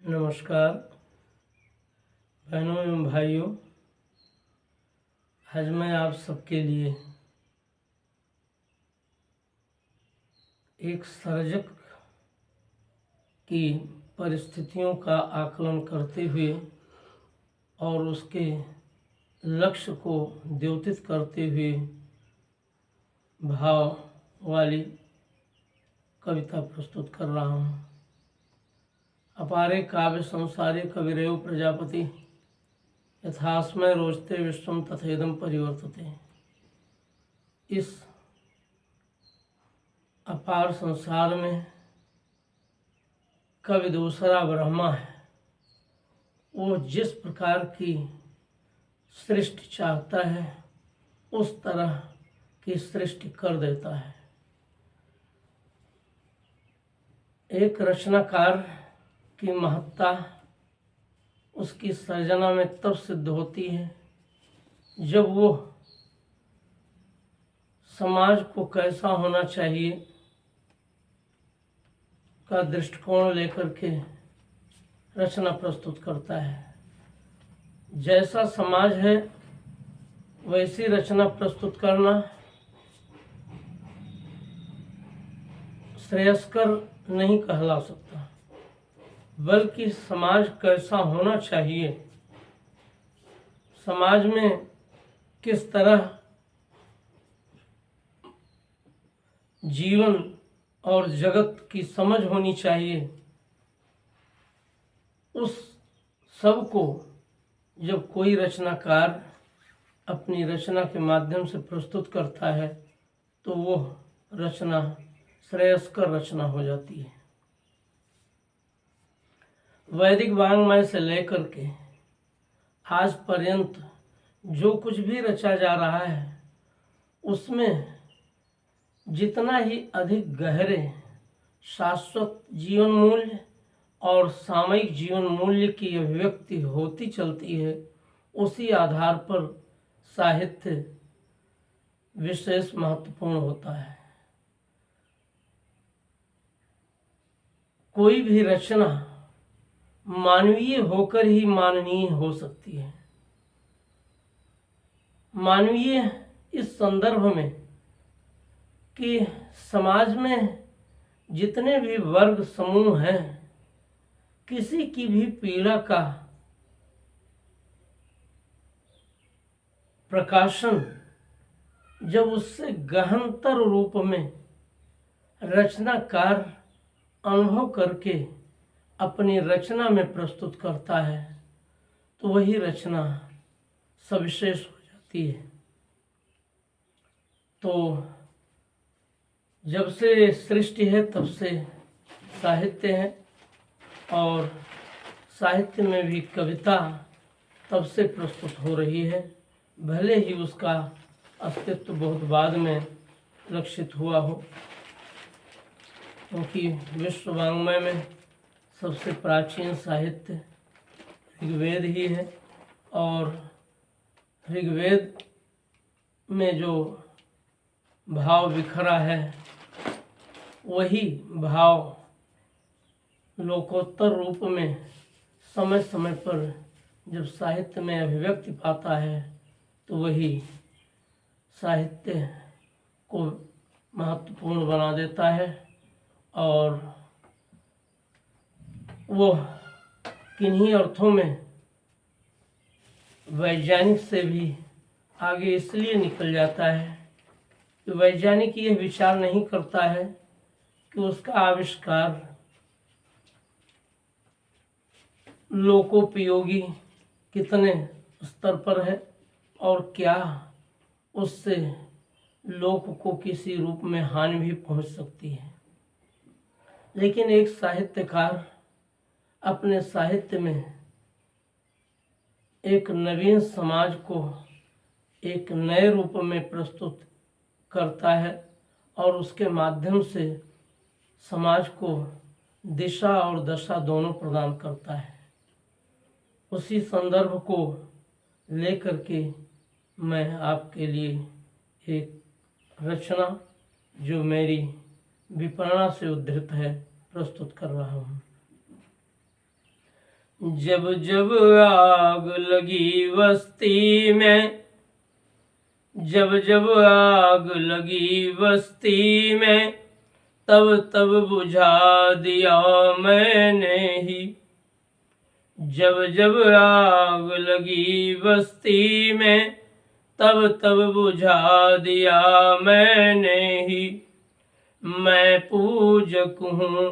नमस्कार बहनों एवं भाइयों, आज मैं आप सबके लिए एक सर्जक की परिस्थितियों का आकलन करते हुए और उसके लक्ष्य को द्योतित करते हुए भाव वाली कविता प्रस्तुत कर रहा हूँ। अपारे काव्य संसारे कविरेव प्रजापति यथास्मय रोचते विश्वम तथेदम परिवर्तते। इस अपार संसार में कवि दूसरा ब्रह्मा है। वो जिस प्रकार की सृष्टि चाहता है उस तरह की सृष्टि कर देता है। एक रचनाकार की महत्ता उसकी सर्जना में तब सिद्ध होती है जब वो समाज को कैसा होना चाहिए का दृष्टिकोण लेकर के रचना प्रस्तुत करता है। जैसा समाज है वैसी रचना प्रस्तुत करना श्रेयस्कर नहीं कहला सकता, बल्कि समाज कैसा होना चाहिए, समाज में किस तरह जीवन और जगत की समझ होनी चाहिए, उस सब को जब कोई रचनाकार अपनी रचना के माध्यम से प्रस्तुत करता है तो वो रचना श्रेयस्कर रचना हो जाती है। वैदिक वाङ्मय से लेकर के आज पर्यंत जो कुछ भी रचा जा रहा है उसमें जितना ही अधिक गहरे शाश्वत जीवन मूल्य और सामयिक जीवन मूल्य की अभिव्यक्ति होती चलती है, उसी आधार पर साहित्य विशेष महत्वपूर्ण होता है। कोई भी रचना मानवीय होकर ही माननीय हो सकती है। मानवीय इस संदर्भ में कि समाज में जितने भी वर्ग समूह हैं, किसी की भी पीड़ा का प्रकाशन जब उससे गहनतर रूप में रचनाकार अनुभव करके अपनी रचना में प्रस्तुत करता है तो वही रचना सविशेष हो जाती है। तो जब से सृष्टि है तब से साहित्य है, और साहित्य में भी कविता तब से प्रस्तुत हो रही है, भले ही उसका अस्तित्व बहुत बाद में लक्षित हुआ हो, क्योंकि विश्व वाङ्मय में सबसे प्राचीन साहित्य ऋग्वेद ही है, और ऋग्वेद में जो भाव बिखरा है वही भाव लोकोत्तर रूप में समय समय पर जब साहित्य में अभिव्यक्ति पाता है तो वही साहित्य को महत्वपूर्ण बना देता है। और वो किन्हीं अर्थों में वैज्ञानिक से भी आगे इसलिए निकल जाता है कि वैज्ञानिक यह विचार नहीं करता है कि उसका आविष्कार लोकोपयोगी कितने स्तर पर है और क्या उससे लोक को किसी रूप में हानि भी पहुंच सकती है। लेकिन एक साहित्यकार अपने साहित्य में एक नवीन समाज को एक नए रूप में प्रस्तुत करता है और उसके माध्यम से समाज को दिशा और दशा दोनों प्रदान करता है। उसी संदर्भ को लेकर के मैं आपके लिए एक रचना जो मेरी विपणना से उद्धृत है प्रस्तुत कर रहा हूँ। जब जब आग लगी बस्ती में, जब जब आग लगी बस्ती में, तब तब बुझा दिया मैंने ही। जब जब आग लगी बस्ती में, तब तब बुझा दिया मैंने ही। मैं पूजक हूँ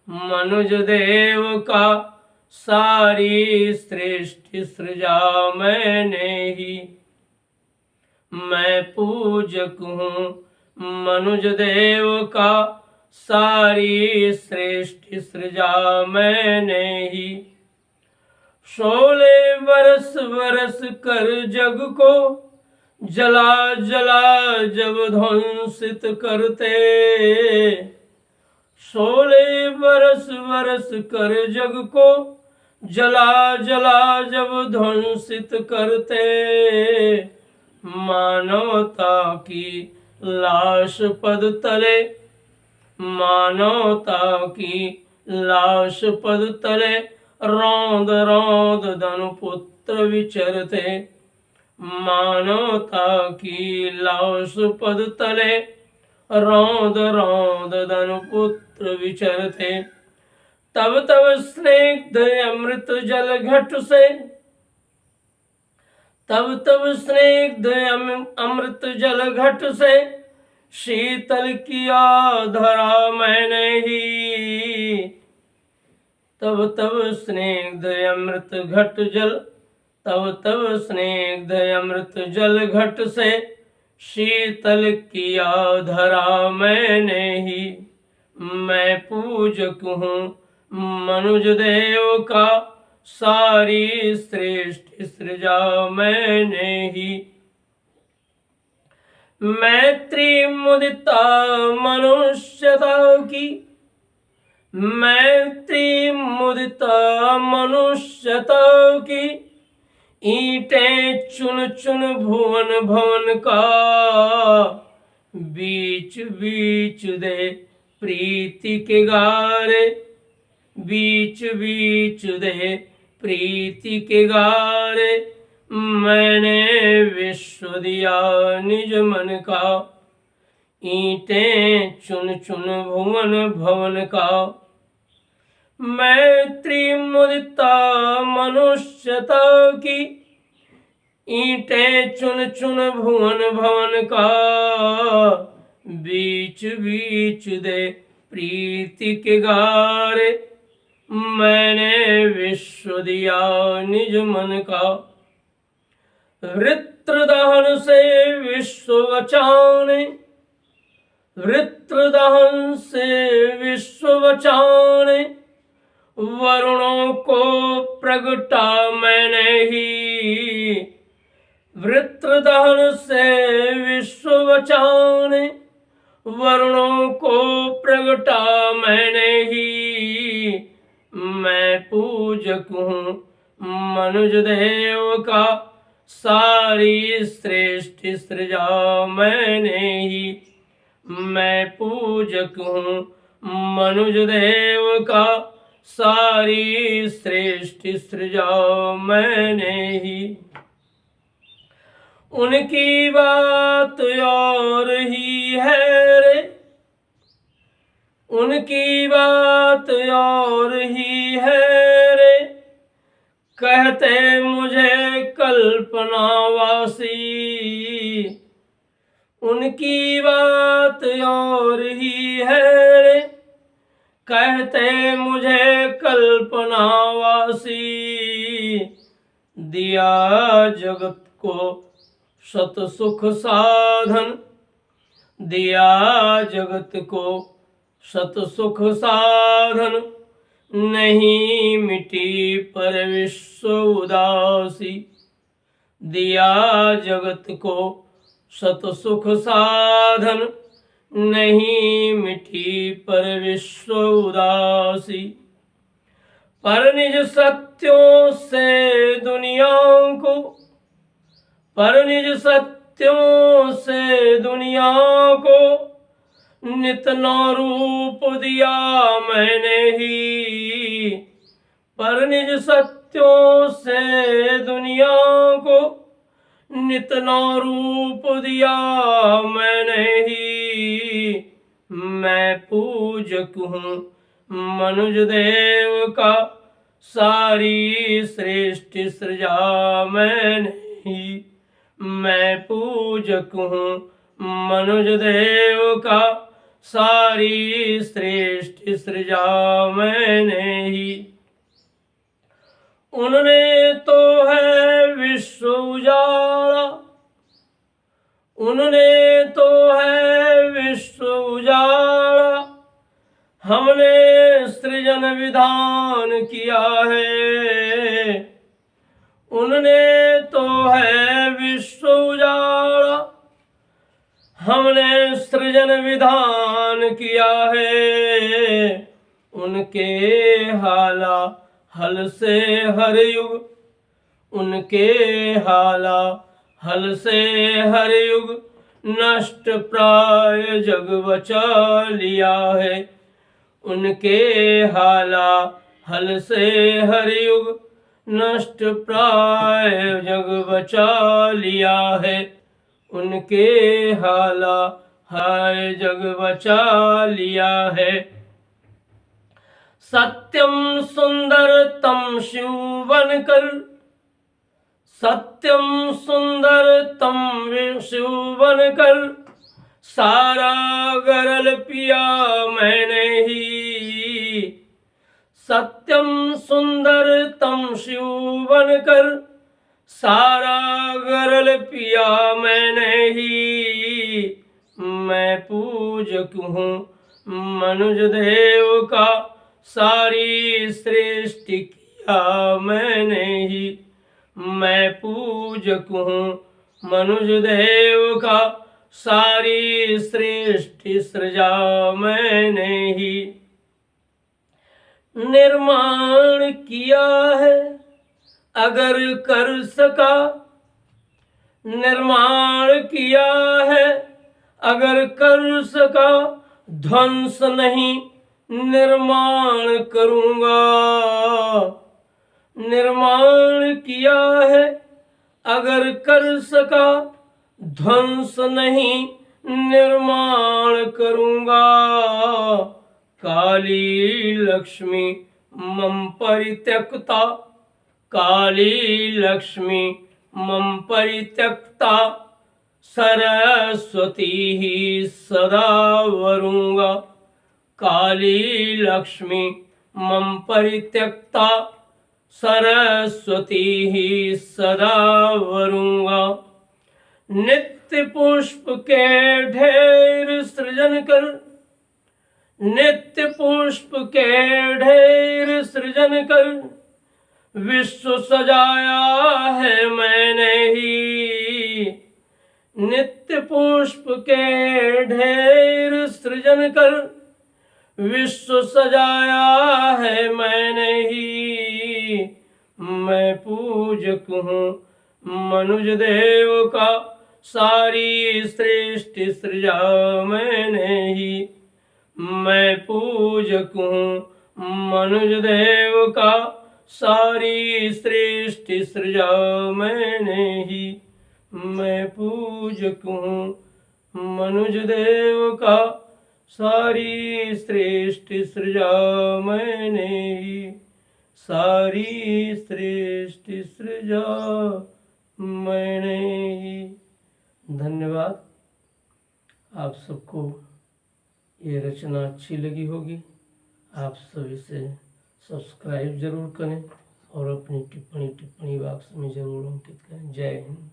मनुज देव का, सारी सृष्टि सृजा मैंने ही। मैं पूजक हूँ मनुज देव का, सारी सृष्टि सृजा मैंने ही। 16 बरस बरस कर जग को जला जला जब ध्वंसित करते, 16 बरस बरस कर जग को जला जला जब ध्वंसित करते, मानवता की लाश पद तले, मानवता की लाश पद तले रौंद रौंद धनु पुत्र विचरते। मानवता की लाश पद तले रौंद रौंद धनु पुत्र विचरते। तब तब स्निग्ध अमृत जल घट से, तब तब स्निग्ध अमृत जल घट से शीतल किया धरा मैंने ही। तब तब स्निग्ध अमृत घट जल, तब तब स्निग्ध अमृत जल घट से शीतल किया धरा मैंने ही। मैं पूजक हूँ मनुज देव का, सारी सृष्टि सृजा मैंने ही। मैत्री मुदिता मनुष्यता की, मैत्री मुदिता मनुष्यता की, ईंटें चुन चुन भुवन भवन का, बीच बीच दे प्रीति के गारे, बीच बीच दे प्रीति के गारे, मैंने विश्व दिया निज मन का। ईंटें चुन चुन भुवन भवन का, मैत्री मुदिता मनुष्यता की, ईंटें चुन चुन भुवन भवन का, बीच बीच दे प्रीति के गारे, मैंने विश्व दिया निज मन का। वृत्र दहन से विश्व बचाने, वृत्र दहन से विश्व बचाने, वरुणों को प्रगटा मैंने ही। वृत्र दहन से विश्व बचाने, वरुणों को प्रगटा मैंने ही। मैं पूजक हूँ मनुज देव का, सारी सृष्टि सृजा मैंने ही। मैं पूजक हूँ मनुज देव का, सारी सृष्टि सृजा मैंने ही। उनकी बात और ही है रे, उनकी बात और ही है रे, कहते मुझे कल्पनावासी। उनकी बात और ही है रे, कहते मुझे कल्पनावासी। दिया जगत को सत सुख साधन, दिया जगत को सत सुख साधन, नहीं मिटी पर विश्व उदासी। दिया जगत को सत सुख साधन, नहीं मिटी पर विश्व उदासी। पर निज सत्यों से दुनिया को, पर निज सत्यों से दुनिया को, नित नौ रूप दिया मैंने ही। पर निज सत्यों से दुनिया को नित नौ रूप दिया मैंने ही। मैं पूजक हूँ मनुज देव का, सारी सृष्टि सृजा मैंने ही। मैं पूजक हूँ मनुज देव का, सारी सृष्टि सृजा मैंने ही। उनने तो है विश्व उजाड़ा, उनने तो है विश्व उजाड़ा, हमने सृजन विधान किया है। उनने तो है विश्व उजाड़ा, हमने सृजन विधान किया है। उनके हाला हल से हर युग, उनके हाला हल से हर युग, नष्ट प्राय जग बचा लिया है। उनके हाला हल से हर युग, नष्ट प्राय जग बचा लिया है। उनके हाला हाय जग बचा लिया है। सत्यम सुंदरतम शिव बनकर, सत्यम सुंदरतम शिव बनकर, सारा गरल पिया मैंने ही। सत्यम सुंदरतम शिव बनकर, सारा गरल पिया मैंने ही। मैं पूजक हूँ मनुज देव का, सारी सृष्टि किया मैंने ही। मैं पूजक हूँ मनुज देव का, सारी सृष्टि सृजा मैंने ही। निर्माण किया है अगर कर सका, निर्माण किया है अगर कर सका, ध्वंस नहीं निर्माण करूँगा। निर्माण किया है अगर कर सका, ध्वंस नहीं निर्माण करूँगा। काली लक्ष्मी मम परित्यक्ता, काली लक्ष्मी मम परित्यक्ता, सरस्वती ही सदा वरूँगा। काली लक्ष्मी मम परित्यक्ता, सरस्वती ही सदा वरूँगा। नित्य पुष्प के ढेर सृजन कर, नित्य पुष्प के ढेर सृजन कर, विश्व सजाया है मैंने ही। नित्य पुष्प के ढेर सृजन कर, विश्व सजाया है मैंने ही। मैं पूजक हूँ मनुज देव का, सारी सृष्टि सृजा मैंने ही। मैं पूजक हूँ मनुज देव का, सारी सृष्टि सृजा मैंने ही। मैं पूजक हूँ मनुज देव का, सारी सृष्टि सृजा मैंने ही। सारी सृष्टि सृजा मैंने ही। धन्यवाद। आप सबको ये रचना अच्छी लगी होगी। आप सब इसे सब्सक्राइब जरूर करें और अपनी टिप्पणी बॉक्स में जरूर अंकित करें। जय हिंद।